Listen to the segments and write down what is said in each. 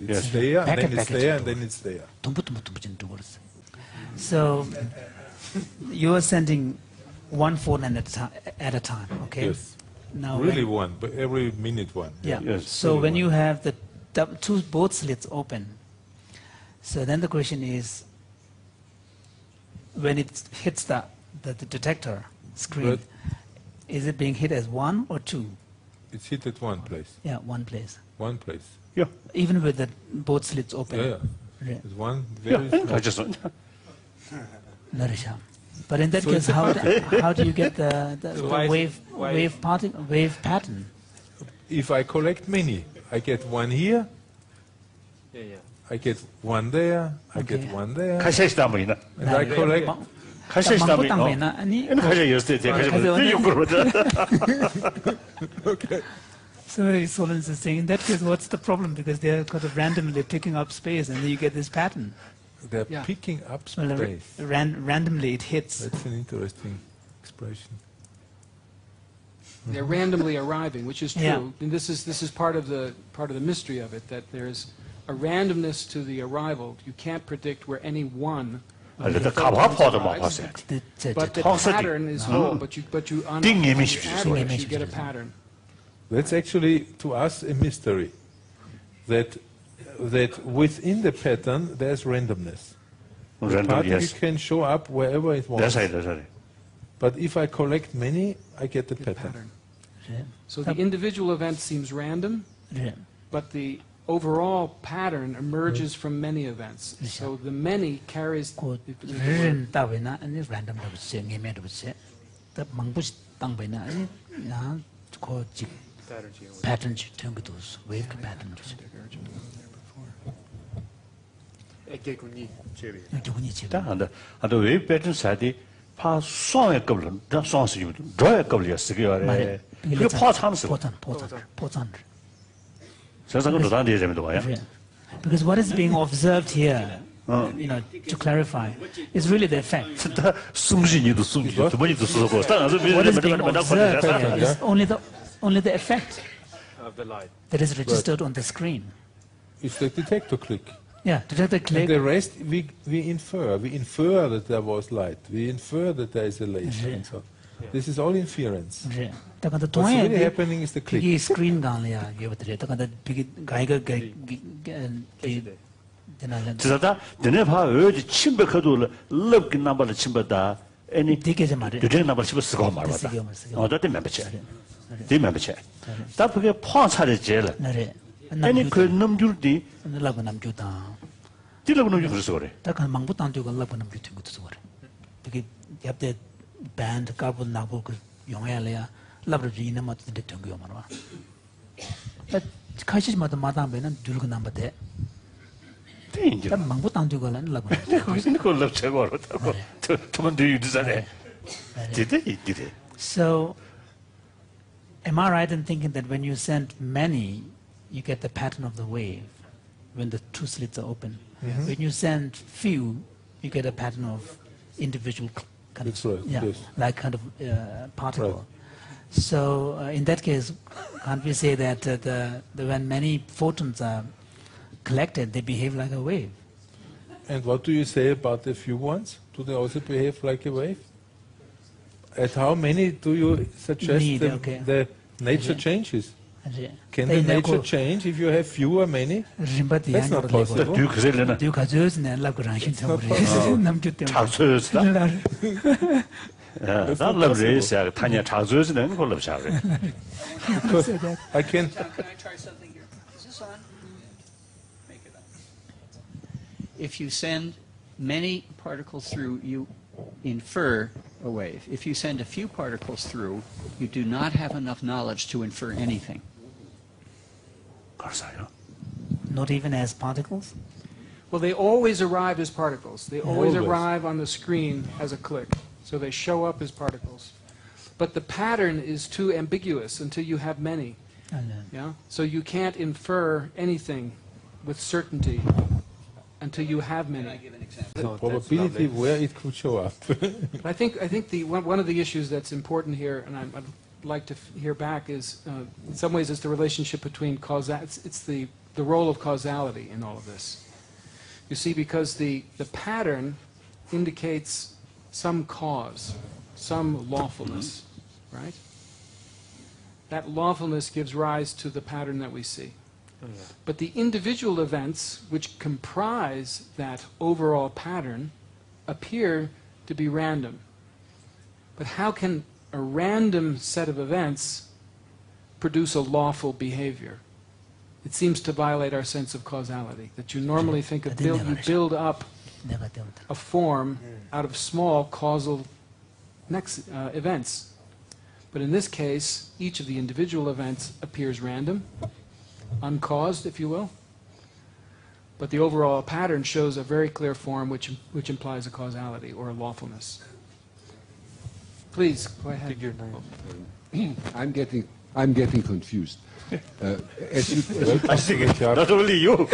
It's there, and then it's there, and then it's there. So you are sending one photon at a time, okay? Yes. Now Really one, but every minute one. yeah. Yes. So Really when one. you have the both slits open, so then the question is, when it hits the detector screen, But- is it being hit as one or two? It's hit at one place. Yeah, one place. One place. Yeah. Even with the both slits open. Yeah. Yeah. It's one Yeah. very small. 가졌어. Narisha. But in that So case, it's a how do you get the why is it- wave pattern? If I collect many, I get one here, Yeah, yeah. I get one there, I Okay. get one there, 카시다 보이나? and I collect. 카시다 보이나? 보이나? 아니. 얘는 카시 였을 때 카시 보이나? 욕으로다. Okay. So Solons is saying in that case, what's the problem? Because they're kind of randomly picking up space, and then you get this pattern. They're Yeah. picking up Well, space. randomly it hits. That's an interesting expression. They're randomly arriving, which is true. Yeah. And this is part of the mystery of it, that there's a randomness to the arrival. You can't predict where any one. 근데 가봐봐도 막 봤어요. But the Toxic. pattern is whole. But you on 띵 the 예민십시오, average, 소리. you get a pattern. That's actually to us a mystery. That within the pattern there's randomness. The 랜덤 particle yes. can show up wherever it wants. that's right. But if I collect many, I get the pattern. Pattern. So the individual event seems random, Yeah. but the overall pattern emerges from many events. So the many carries. 그 the particular- 른 따위나 아니 랜덤 잡으세요. 예매 잡으세요. 또 망부시 땅배나 아니 야 그지 패턴 같은 것도 웨이브 패턴 주세요. 누구니 지금? 근데 왜 배튼 사디 파 수학의 급을 다 수학수 좀 저의 급을 쓰기요. 말해. 이거 파찬스. 포탄. 세상은 또 다른 데 재미도 봐요. Because what is being observed here, to clarify, is really the effect. 다 숨진이도 숨지도 두 번이도 쓰고 땅에서 What is being 맨날 observed 거기서 here is only the effect of the light. that is registered on the screen. It's the detector click. Yeah, detector And click. the rest we infer. We infer that there was light. We infer that there is a laser. And so this is all inference. 다가도 What's really 동에 happening is the click. 비기 스크린 강이야. 이거들이 다가도 비기 가이가 되나는 지사다 너네 봐 어디 침백해도 럽긴 남발을 침백다 애니 되게 좀 말이야. 유정 남발 집어 쓰고 말았다 쓰고 말쓰고. 어디 멤버체 네 멤버체 다 그게 포함차를 제일 나래. 애니 그 넘줄디 라고 남주다. 딜라고 넘줄 그래서 그래 다가 망부탄 되고 라고 남주 되고 또 그래. 되게 옆에 밴드 까불 나고 그 영화야. 라브르지나 맞도 되는 거 말아. 카시마도 마담배는 둘고 남바데. 대인지 다 망부탄 되고는 라고. 거기서 그걸 럽체고 알았다고 두번 뒤에 유지자네 디데 So, am I right in thinking that when you send many, you get the pattern of the wave when the two slits are open? When you send few, you get a pattern of individual kind That's of, right, yeah, yes. like kind of particle. Right. So, in that case, can't we say that when many photons are collected, they behave like a wave? And what do you say about the few ones? Do they also behave like a wave? At how many do you suggest the nature changes? Can the nature change if you have fewer, many? That's not possible. 뒤 그셀래나 작소였다 나 럽레스야 타냐 작소였는 걸 럽샤래 Because I can. Can I try something here? Is this on? Make it up. If you send many particles through, you infer a wave. If you send a few particles through, you do not have enough knowledge to infer anything. 그래서요 Not even as particles? Well, they always arrive as particles. They always Always. arrive on the screen as a click. So they show up as particles. But the pattern is too ambiguous until you have many. Yeah? So you can't infer anything with certainty until you have Can I many. give an example? Probability where it could show up. But I think one of the issues that's important here, and I'd like to hear back, is in some ways it's the relationship between it's the the role of causality in all of this. You see, because the pattern indicates some cause, some lawfulness, right? That lawfulness gives rise to the pattern that we see. But the individual events which comprise that overall pattern appear to be random. But how can a random set of events produce a lawful behavior? It seems to violate our sense of causality, that you normally think of you build up a form out of small causal events. But in this case, each of the individual events appears random, uncaused, if you will. But the overall pattern shows a very clear form which implies a causality or a lawfulness. Please, go ahead. I'm getting confused. I think not only you.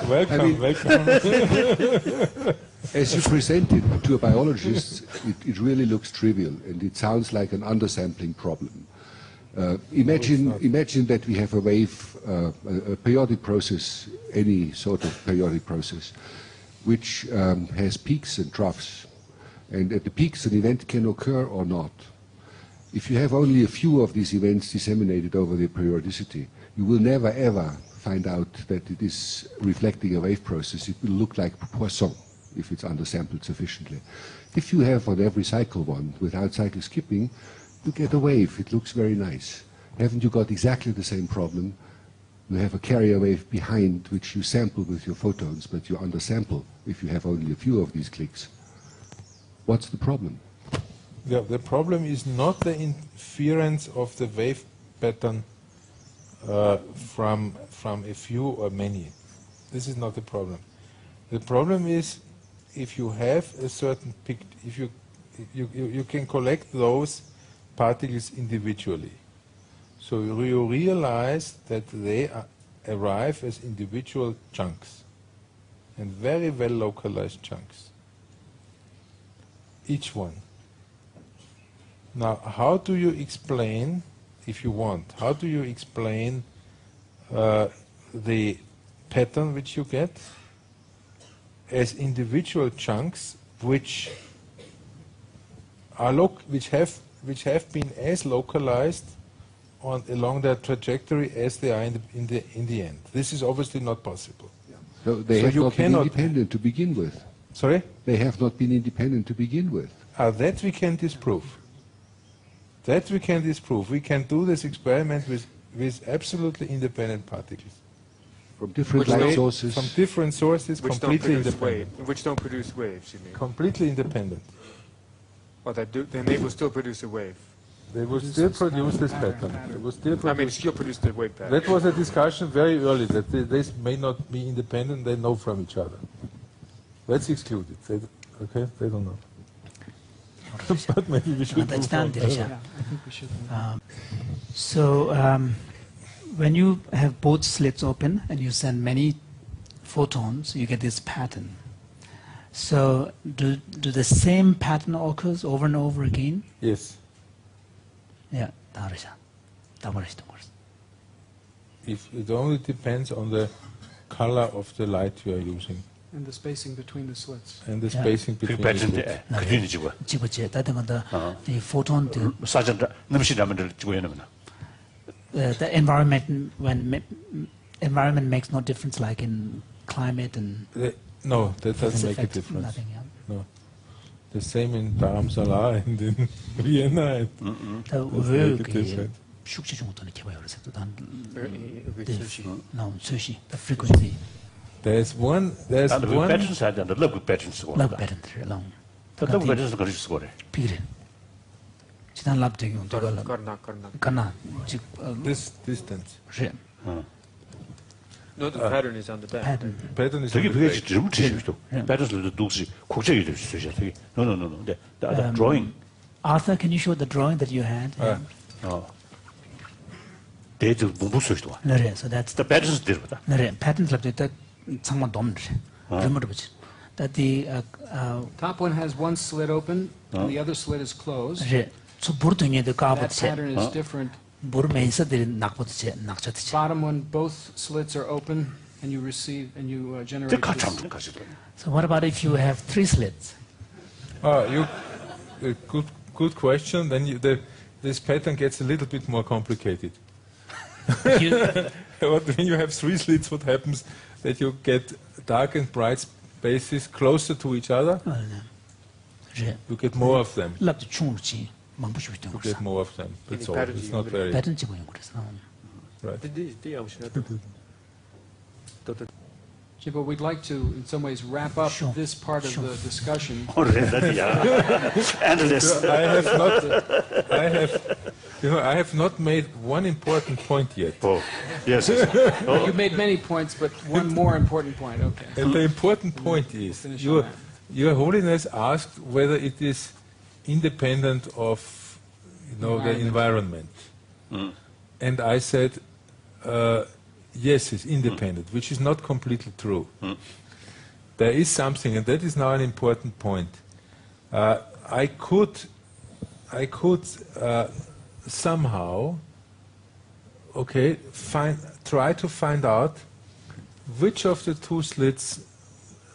Welcome. As you present it to a biologist, it really looks trivial, and it sounds like an undersampling problem. Imagine that we have a wave, a periodic process, any sort of periodic process, which has peaks and troughs. And at the peaks, an event can occur or not. If you have only a few of these events disseminated over the periodicity, you will never ever find out that it is reflecting a wave process. It will look like Poisson if it's undersampled sufficiently. If you have on every cycle one without cycle skipping, you get a wave. It looks very nice. Haven't you got exactly the same problem? You have a carrier wave behind which you sample with your photons, but you undersample if you have only a few of these clicks. What's the problem? Yeah, the problem is not the inference of the wave pattern from a few or many. This is not the problem. The problem is if you have a certain peak, if you can collect those particles individually. So you realize that they arrive as individual chunks, and very well localized chunks, each one. Now, how do you explain, if you want, how do you explain the pattern which you get as individual chunks which are which have been as localized along their trajectory as they are in the end? This is obviously not possible. Yeah. So they have not been independent to begin with. Sorry? They have not been independent to begin with. That we can disprove. That we can disprove. We can do this experiment with absolutely independent particles. From different light sources. From different sources, which completely independent. Which don't produce waves, you mean? Completely independent. Well, then they will still produce a wave. They will still produce this pattern. They will still still produce the wave pattern. That was a discussion very early, that they may not be independent, they know from each other. Let's exclude it. They don't know. But maybe we should move on. Yeah, I think we should. So when you have both slits open and you send many photons, you get this pattern. So do the same pattern occurs over and over again? Yes. Yeah. If it only depends on the color of the light you are using. And the spacing between the slits. And the spacing between the slits. The photon, the environment makes no difference, like in climate and. No, that doesn't make a difference. Nothing, yeah. No. The same in Dharamsala and in Vienna. The frequency. There's one. patterns had and the local patterns. Love patterns long. The local patterns are score. Period. This distance. No, the pattern is on the back. Pattern is 되게 그게 좀 재밌어. patterns도 독시 국제적이 되죠. 되게 no. The drawing. Arthur, can you show the drawing that you had? 대도 못 쓰시도. 네, so that's the patterns 들보다. 네, patterns like that 상만 넘네. Remember 보지. That the top one has one slit open and the other slit is closed. 네. So 보통에 the That pattern is different Bottom one, both slits are open, and you receive and you generate. So what about if you have 3 slits? Good question. Then this pattern gets a little bit more complicated. When you have 3 slits, what happens? That you get dark and bright spaces closer to each other. You get more of them. You get more of them. That's all. It's not very. Right. But we'd like to, in some ways, wrap up this part of the discussion. Endless. I have not made one important point yet. Oh, yes. You made many points, but one more important point. Okay. And the important point is, Your Holiness asked whether it is independent of, the environment. And I said, yes, it's independent, which is not completely true. There is something, and that is now an important point. I could somehow, try to find out which of the 2 slits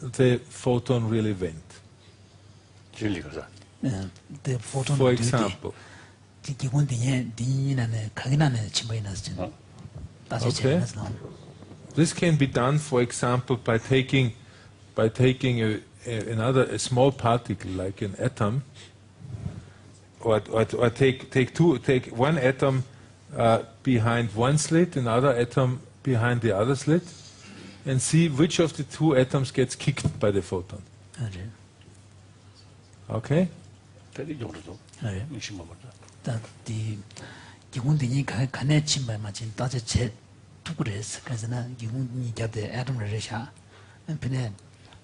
the photon really went. The photon. For example. Okay. This can be done, for example, by taking a small particle like an atom, or take one atom behind one slit, another atom behind the other slit, and see which of the 2 atoms gets kicked by the photon. Okay?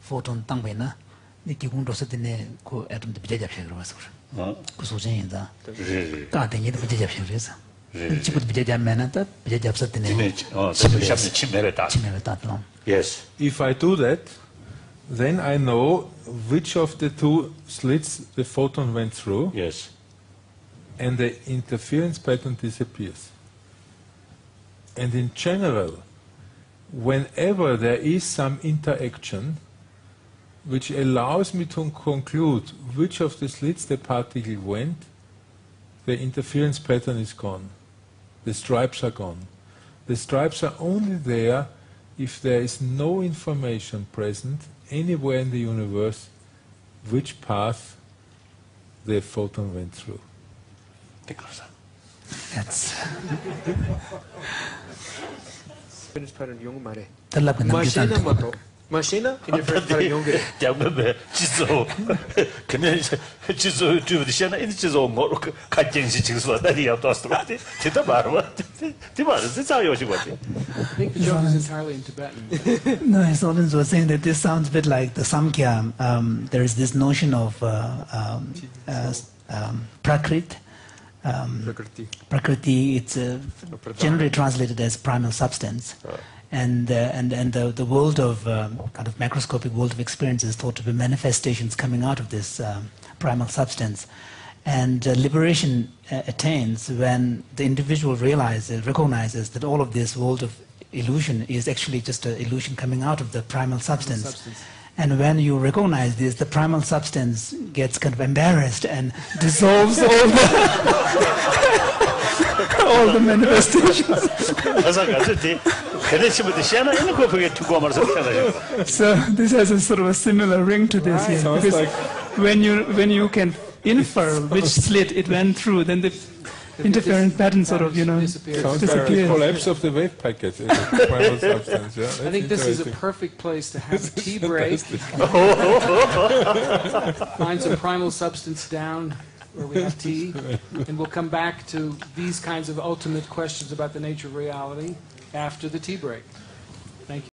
Photon tangwena ni gigun dosa dine ko atom de bija phya gro asur ko sochen yin da ka de ni de bija phya resa chi ko bija mena ta bija japsa dine Yes. If I do that, then I know which of the 2 slits the photon went through. Yes. And the interference pattern disappears. And in general, whenever there is some interaction which allows me to conclude which of the slits the particle went, the interference pattern is gone. The stripes are gone. The stripes are only there if there is no information present anywhere in the universe which path the photon went through. That's Interference pattern yung mare. talab na Machina mo to. Machina interference pattern yung gire. Jambe 지소 그냥 지소 주도 시나 이 지소 뭐 가정시 지소 다리야 또스트라데 제가 말어 디마르 진짜 요시 거지. I think the joke is entirely in Tibetan. no, his Holiness was saying that this sounds a bit like the Samkhya. There is this notion of prakrit. Prakriti, it's generally translated as primal substance, and the world of kind of macroscopic world of experience is thought to be manifestations coming out of this primal substance, and liberation attains when the individual recognizes that all of this world of illusion is actually just an illusion coming out of the primal substance. And when you recognize this, the primal substance gets kind of embarrassed and dissolves all the manifestations. So this has a sort of a similar ring to this here. Because like when you can infer which slit it went through, then the interference pattern sort of, disappears. Sounds like the collapse of the wave packet. Primal substance, yeah. I think this is a perfect place to have a tea break. Find some primal substance down where we have tea, and we'll come back to these kinds of ultimate questions about the nature of reality after the tea break. Thank you.